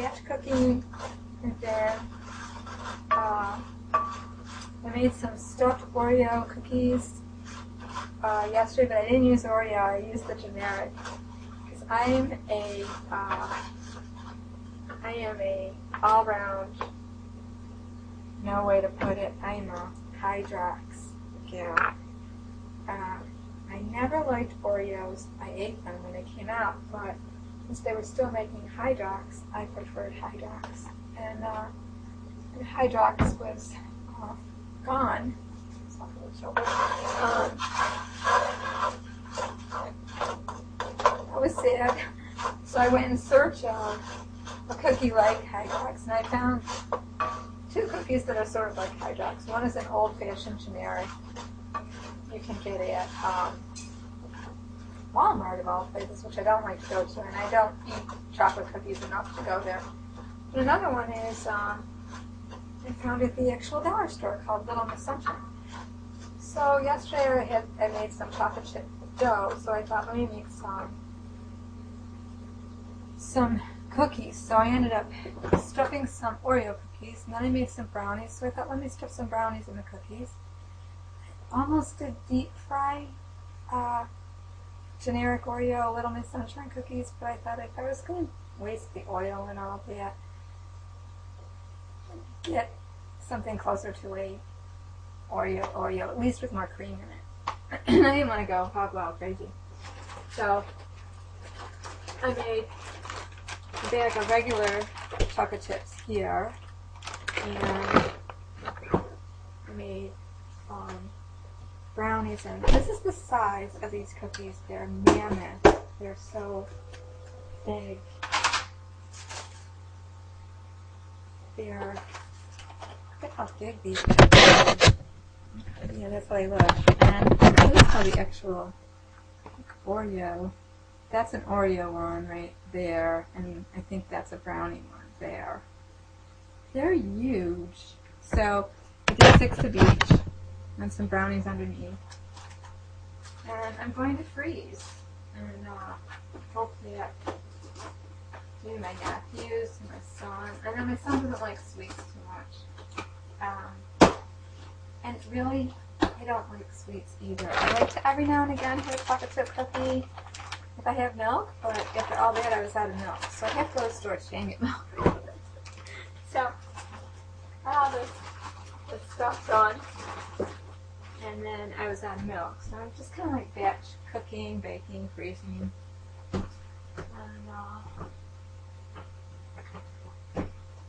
batch cooking, and then I made some stuffed Oreo cookies yesterday, but I didn't use Oreo. I used the generic because I am a all-round, no way to put it, I am a Hydrox gal. I never liked Oreos. I ate them when they came out, but since they were still making Hydrox, I preferred Hydrox. And Hydrox was gone. I was sad, so I went in search of a cookie like Hydrox, and I found two cookies that are sort of like Hydrox. One is an old-fashioned generic. You can get it at Walmart of all places, which I don't like to go to, and I don't eat chocolate cookies enough to go there. But another one is I found at the actual dollar store called Little Miss Sunshine. So yesterday I made some chocolate chip dough, so I thought let me make some cookies. So I ended up stuffing some Oreo cookies, and then I made some brownies. So I thought let me stuff some brownies in the cookies. Almost did deep fry generic Oreo Little Miss Sunshine cookies, but I thought if I was going to waste the oil and all that, get something closer to a Oreo, at least with more cream in it. I didn't want to go hog wild crazy. So I made a bag of regular chocolate chips here, and I made brownies, and this is the size of these cookies. They're mammoth. They're so big. Look how big these are. Yeah, that's how they look. And this is how the actual Oreo. That's an Oreo one right there, and I think that's a brownie one there. They're huge. So I did 6 of each, and some brownies underneath. And I'm going to freeze. And hopefully maybe my nephews and my son. I know my son doesn't like sweets too much. And really, I don't like sweets either. I like to every now and again have a chocolate chip cookie if I have milk, but after all that I was out of milk. So I have to go to the store today and get milk. So I got all this stuff done, and then I was out of milk. So I'm just kind of like batch cooking, baking, freezing. And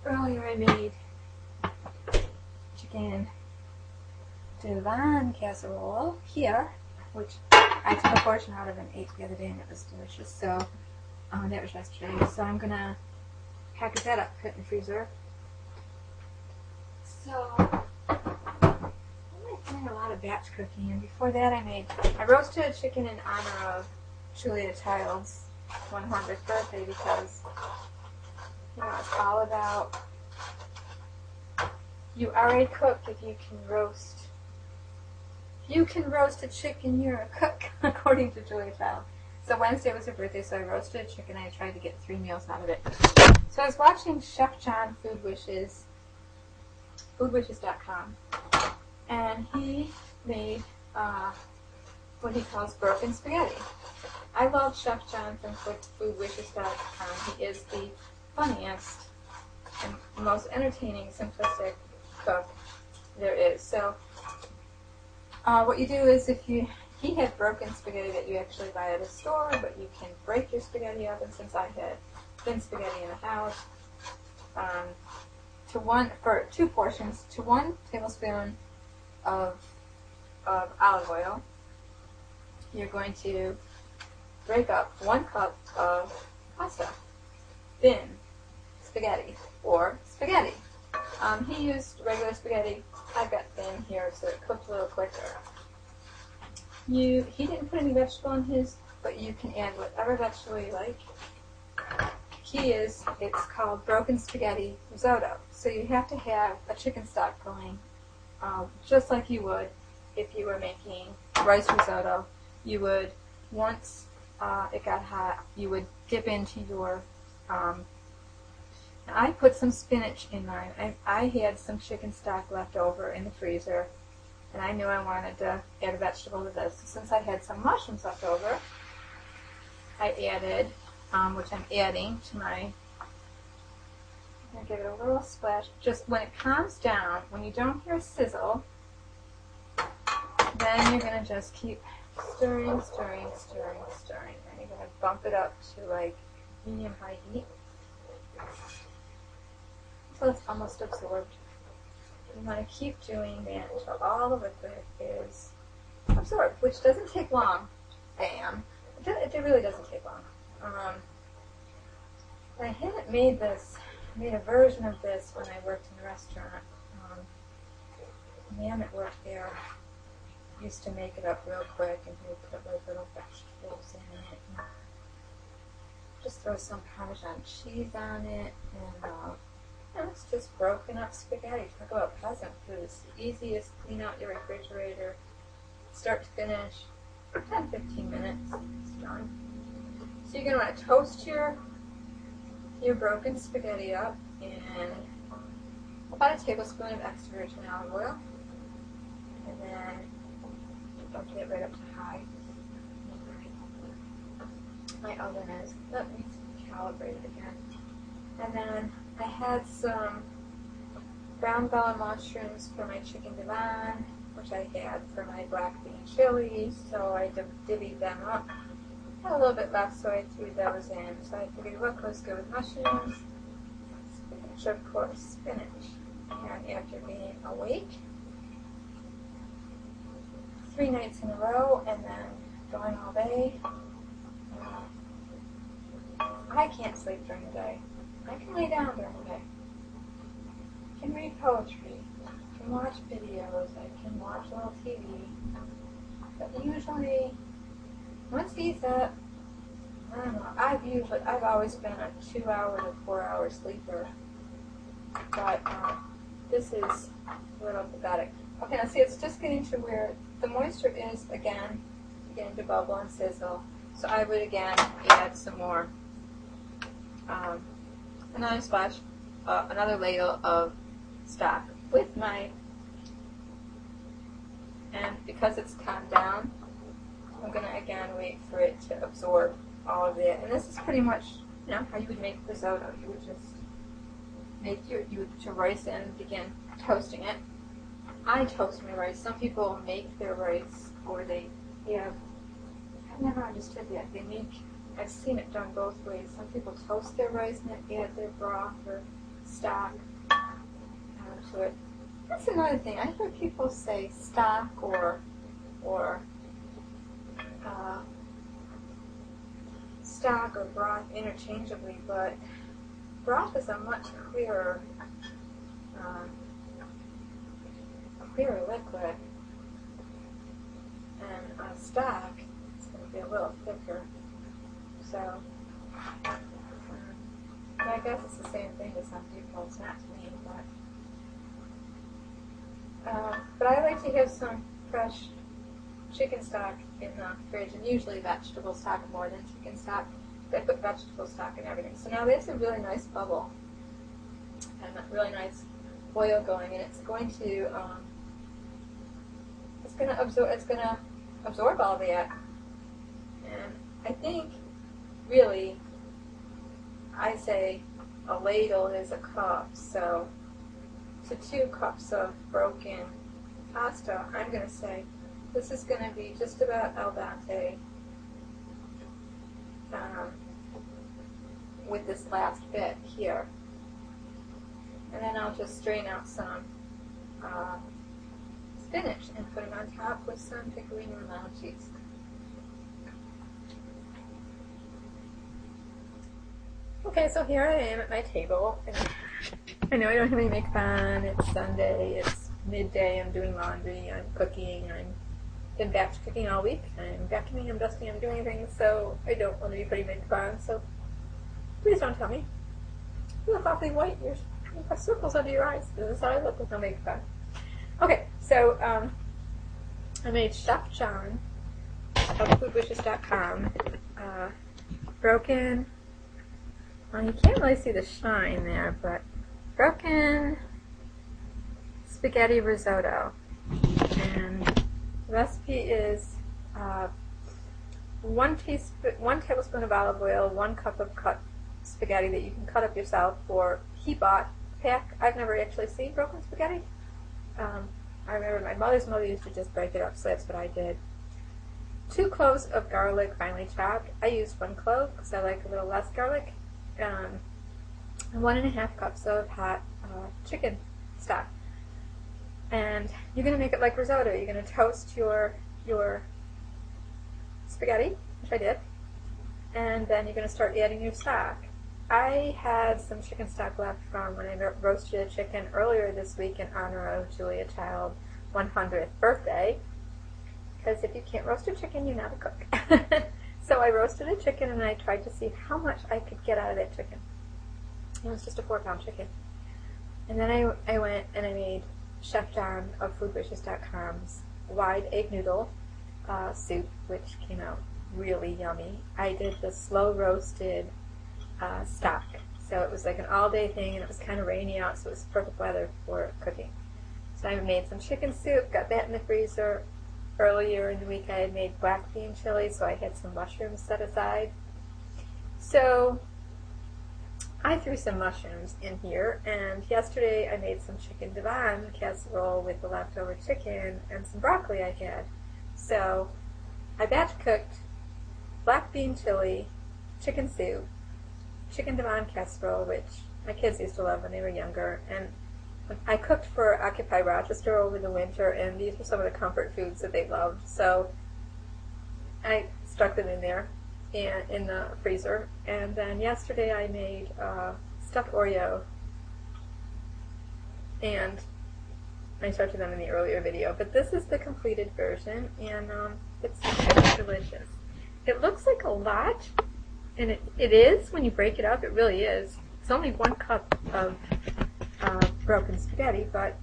earlier I made chicken Divan casserole here, which I took a portion out of and ate the other day, and it was delicious. So that was yesterday. So I'm gonna package that up, put it in the freezer. So I'm doing a lot of batch cooking, and before that I roasted a chicken in honor of Julia Child's 100th birthday, because it's all about you are a cook if you can roast. If you can roast a chicken, you're a cook, according to Julia Child. So Wednesday was her birthday, so I roasted a chicken. I tried to get 3 meals out of it. So I was watching Chef John Food Wishes, foodwishes.com, and he made what he calls broken spaghetti. I love Chef John from foodwishes.com. He is the funniest and most entertaining, simplistic cook there is. So what you do is he had broken spaghetti that you actually buy at a store, but you can break your spaghetti up, and since I had thin spaghetti in the house, for 2 portions, to 1 tablespoon of olive oil, you're going to break up 1 cup of pasta, thin spaghetti, or spaghetti. He used regular spaghetti. I've got thin here, so it cooked a little quicker. He didn't put any vegetable in his, but you can add whatever vegetable you like. It's called broken spaghetti risotto. So you have to have a chicken stock going, just like you would if you were making rice risotto. You would, once it got hot, you would dip into your I put some spinach in mine. I had some chicken stock left over in the freezer, and I knew I wanted to add a vegetable to this. So since I had some mushrooms left over, I added, which I'm adding to my, I'm going to give it a little splash. Just when it calms down, when you don't hear a sizzle, then you're going to just keep stirring, stirring, stirring, stirring. And you're going to bump it up to like medium-high heat until it's almost absorbed. You want to keep doing that until all the liquid is absorbed, which doesn't take long. Bam. It really doesn't take long. I hadn't made a version of this when I worked in a restaurant. The man that worked there used to make it up real quick, and he would put like little vegetables in it. And just throw some Parmesan cheese on it, and it's just broken up spaghetti. Talk about peasant food. It's the easiest. Clean out your refrigerator, start to finish, 10-15 minutes. It's done. So you're going to want to toast your broken spaghetti up in about a tablespoon of extra virgin olive oil, and then don't get it right up to high. My oven is, that needs to be calibrated again. And then I had some brown bell mushrooms for my chicken divine, which I had for my black bean chili, so I divvied them up. Had a little bit left, so I threw those in. So I figured what goes good with mushrooms? Spinach, of course, spinach. And after being awake 3 nights in a row and then going all day, I can't sleep during the day. I can lay down during the day. I can read poetry. I can watch videos. I can watch a little TV. But usually, once he's up, I don't know. I've always been a 2-hour to 4-hour sleeper. But this is a little pathetic. Okay, now see, it's just getting to where the moisture is, again, beginning to bubble and sizzle. So I would, again, add some more. Another splash, another ladle of stock with my, and because it's calmed down, I'm going to, again, wait for it to absorb all of it. And this is pretty much, how you would make risotto. You would just make you would put your rice in and begin toasting it. I toast my rice. Some people make their rice, or they have, I've never understood that. I've seen it done both ways. Some people toast their rice and then add their broth or stock to it. That's another thing. I heard people say stock or stock or broth interchangeably, but broth is a much clearer liquid, and stock is going to be a little thicker. So, I guess it's the same thing to some people. It's not to me, but I like to have some fresh chicken stock in the fridge, and usually vegetable stock more than chicken stock. I put vegetable stock in everything. So now there's a really nice bubble and a really nice oil going, and it's going to absorb all that. And I think really, I say a ladle is a cup, so to 2 cups of broken pasta, I'm going to say this is going to be just about al dente with this last bit here. And then I'll just strain out some spinach and put it on top with some pecorino Romano cheese. Okay, so here I am at my table, and I know I don't have any makeup on. It's Sunday, it's midday, I'm doing laundry, I'm cooking, I've been batch cooking all week, I'm vacuuming, I'm dusting, I'm doing things, so I don't want to be putting makeup on, so please don't tell me. You look awfully white, you've got circles under your eyes. This is how I look with no makeup on. Okay, so I made Chef John of foodwishes.com, broken Well, you can't really see the shine there, but broken spaghetti risotto. And the recipe is 1 tablespoon of olive oil, 1 cup of cut spaghetti that you can cut up yourself, or he bought a pack. I've never actually seen broken spaghetti. I remember my mother's mother used to just break it up, so that's what I did. 2 cloves of garlic finely chopped. I used 1 clove because I like a little less garlic. And 1.5 cups of hot chicken stock. And you're going to make it like risotto. You're going to toast your spaghetti, which I did, and then you're going to start adding your stock. I had some chicken stock left from when I roasted a chicken earlier this week in honor of Julia Child's 100th birthday, because if you can't roast a chicken, you're not a cook. So I roasted a chicken and I tried to see how much I could get out of that chicken. It was just a 4-pound chicken. And then I went and I made Chef John of foodwishes.com's wide egg noodle soup, which came out really yummy. I did the slow roasted stock, so it was like an all-day thing, and it was kind of rainy out, so it was perfect weather for cooking. So I made some chicken soup, got that in the freezer. Earlier in the week I had made black bean chili, so I had some mushrooms set aside. So I threw some mushrooms in here, and yesterday I made some chicken divan casserole with the leftover chicken and some broccoli I had. So I batch cooked black bean chili, chicken soup, chicken divan casserole, which my kids used to love when they were younger, and I cooked for Occupy Rochester over the winter, and these were some of the comfort foods that they loved, so I stuck them in there and in the freezer. And then yesterday I made stuffed Oreo, and I showed you them in the earlier video, but this is the completed version, and it's delicious. It looks like a lot, and it is when you break it up. It really is. It's only 1 cup of broken spaghetti, but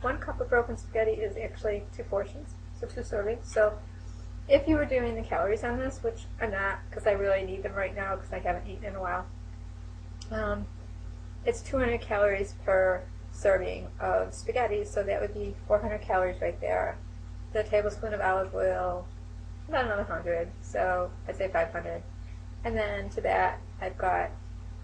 1 cup of broken spaghetti is actually 2 portions, so 2 servings. So if you were doing the calories on this, which I'm not, because I really need them right now because I haven't eaten in a while, it's 200 calories per serving of spaghetti, so that would be 400 calories right there. The tablespoon of olive oil, about another 100, so I'd say 500. And then to that, I've got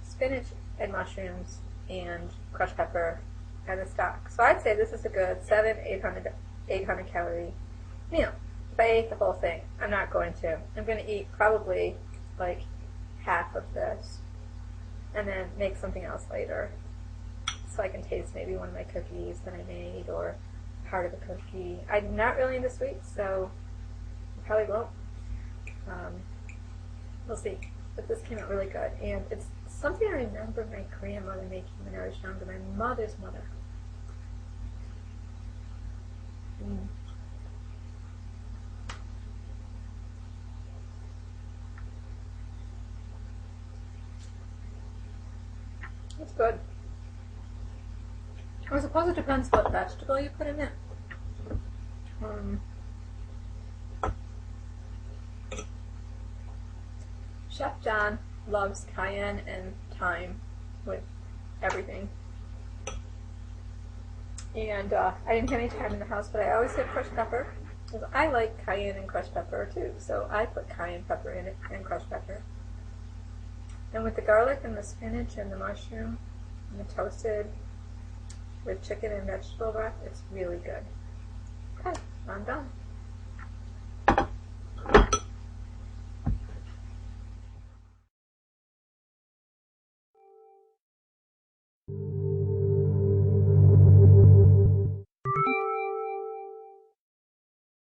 spinach and mushrooms and crushed pepper and the stock. So I'd say this is a good 800 calorie meal. If I ate the whole thing, I'm not going to. I'm going to eat probably like half of this and then make something else later, so I can taste maybe one of my cookies that I made or part of a cookie. I'm not really into sweets, so I probably won't. We'll see. But this came out really good, and it's something I remember my grandmother making when I was younger, my mother's mother. It's good. I suppose it depends what vegetable you put in it. Chef John loves cayenne and thyme with everything. And I didn't have any thyme in the house, but I always had crushed pepper, because I like cayenne and crushed pepper too, so I put cayenne pepper in it and crushed pepper. And with the garlic and the spinach and the mushroom and the toasted with chicken and vegetable broth, it's really good. Okay, I'm done.